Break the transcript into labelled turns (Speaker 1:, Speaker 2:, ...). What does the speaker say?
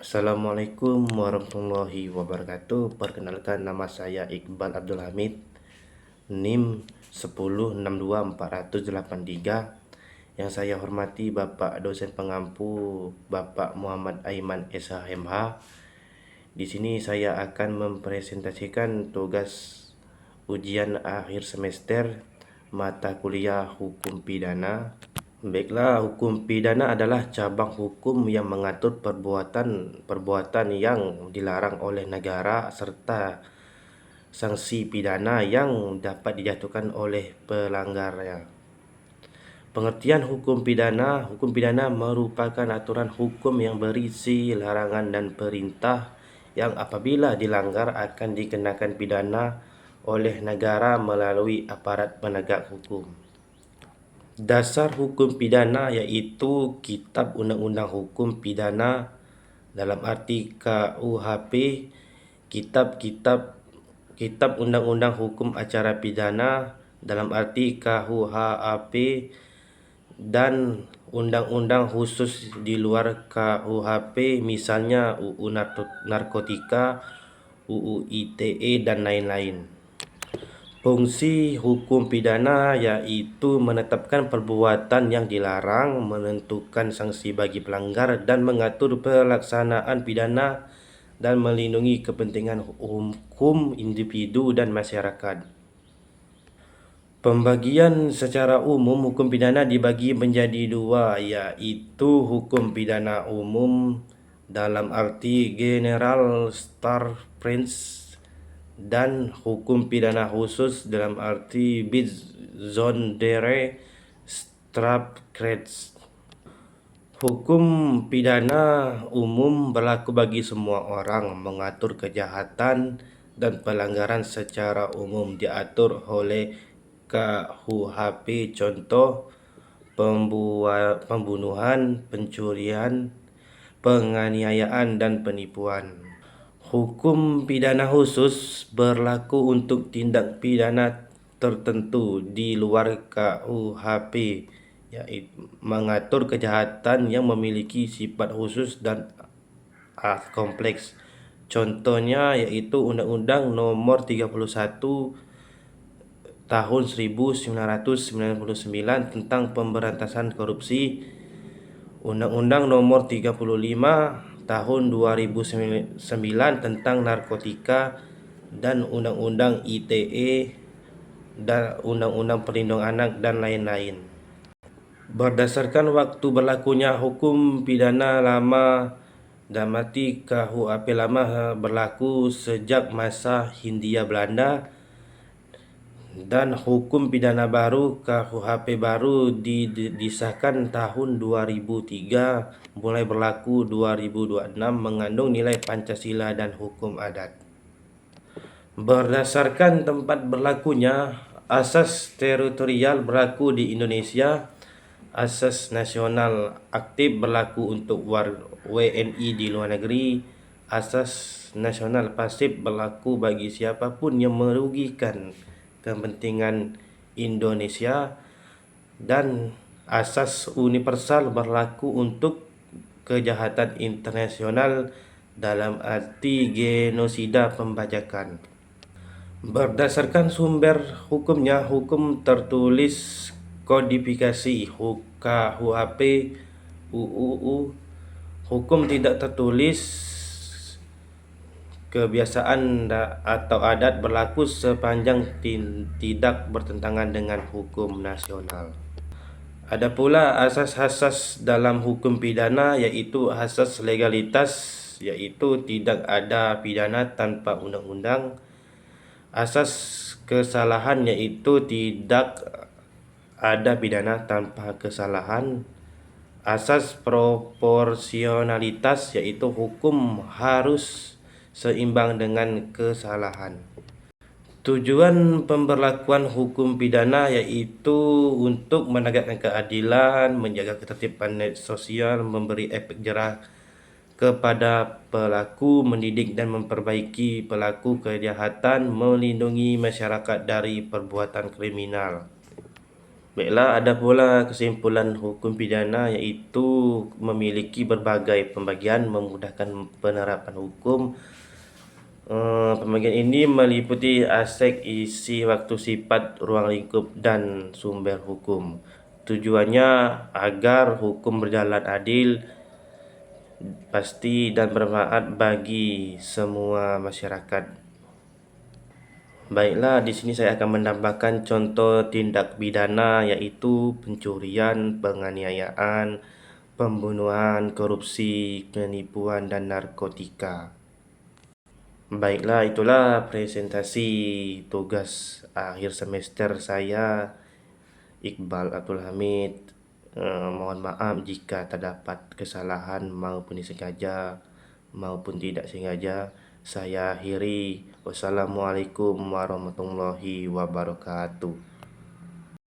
Speaker 1: Assalamualaikum warahmatullahi wabarakatuh. Perkenalkan, nama saya Iqbal Abdul Hamid, NIM 1062483. Yang saya hormati Bapak dosen pengampu Bapak Muhammad Aiman SHMH. Di sini saya akan mempresentasikan tugas ujian akhir semester mata kuliah Hukum Pidana. Baiklah, hukum pidana adalah cabang hukum yang mengatur perbuatan yang dilarang oleh negara serta sanksi pidana yang dapat dijatuhkan oleh pelanggarnya. Pengertian hukum pidana merupakan aturan hukum yang berisi larangan dan perintah yang apabila dilanggar akan dikenakan pidana oleh negara melalui aparat penegak hukum. Dasar hukum pidana yaitu Kitab Undang-Undang Hukum Pidana dalam arti KUHP, Kitab Undang-Undang Hukum Acara Pidana dalam arti KUHAP, dan undang-undang khusus di luar KUHP misalnya UU Narkotika, UU ITE, dan lain-lain. Fungsi hukum pidana yaitu menetapkan perbuatan yang dilarang, menentukan sanksi bagi pelanggar, dan mengatur pelaksanaan pidana dan melindungi kepentingan hukum individu dan masyarakat. Pembagian secara umum hukum pidana dibagi menjadi dua, yaitu hukum pidana umum dalam arti general strafrecht dan hukum pidana khusus dalam arti besondere Strafrecht. Hukum pidana umum berlaku bagi semua orang, mengatur kejahatan dan pelanggaran secara umum diatur oleh KUHP, contoh pembunuhan, pencurian, penganiayaan, dan penipuan. Hukum pidana khusus berlaku untuk tindak pidana tertentu di luar KUHP, yaitu mengatur kejahatan yang memiliki sifat khusus dan kompleks. Contohnya yaitu Undang-Undang Nomor 31 Tahun 1999 tentang pemberantasan korupsi, Undang-Undang Nomor 35 Tahun 2009 tentang narkotika, dan Undang-Undang ITE dan Undang-Undang Perlindungan Anak, dan lain-lain. Berdasarkan waktu berlakunya hukum pidana lama dan mati, KUHP lama berlaku sejak masa Hindia Belanda, dan hukum pidana baru KUHP baru disahkan tahun 2003, mulai berlaku 2026, mengandung nilai Pancasila dan hukum adat. Berdasarkan tempat berlakunya, asas teritorial berlaku di Indonesia, asas nasional aktif berlaku untuk WNI di luar negeri, asas nasional pasif berlaku bagi siapapun yang merugikan kepentingan Indonesia, dan asas universal berlaku untuk kejahatan internasional dalam arti genosida pembajakan. Berdasarkan sumber hukumnya, hukum tertulis kodifikasi KUHP, UUU, hukum tidak tertulis kebiasaan atau adat berlaku sepanjang tidak bertentangan dengan hukum nasional. Ada pula asas-asas dalam hukum pidana, yaitu asas legalitas, yaitu tidak ada pidana tanpa undang-undang. Asas kesalahan, yaitu tidak ada pidana tanpa kesalahan. Asas proporsionalitas, yaitu hukum harus seimbang dengan kesalahan. Tujuan pemberlakuan hukum pidana yaitu untuk menegakkan keadilan, menjaga ketertiban sosial, memberi efek jerah kepada pelaku, mendidik dan memperbaiki pelaku kejahatan, melindungi masyarakat dari perbuatan kriminal. Baiklah, ada pula kesimpulan hukum pidana yaitu memiliki berbagai pembagian memudahkan penerapan hukum. Pembagian ini meliputi aspek isi, waktu, sifat, ruang lingkup, dan sumber hukum. Tujuannya agar hukum berjalan adil, pasti, dan bermanfaat bagi semua masyarakat. Baiklah, di sini saya akan menambahkan contoh tindak pidana yaitu pencurian, penganiayaan, pembunuhan, korupsi, penipuan, dan narkotika. Baiklah, itulah presentasi tugas akhir semester saya, Iqbal Abdul Hamid. Mohon maaf jika terdapat kesalahan maupun disengaja maupun tidak sengaja. Saya akhiri. Wassalamualaikum warahmatullahi wabarakatuh.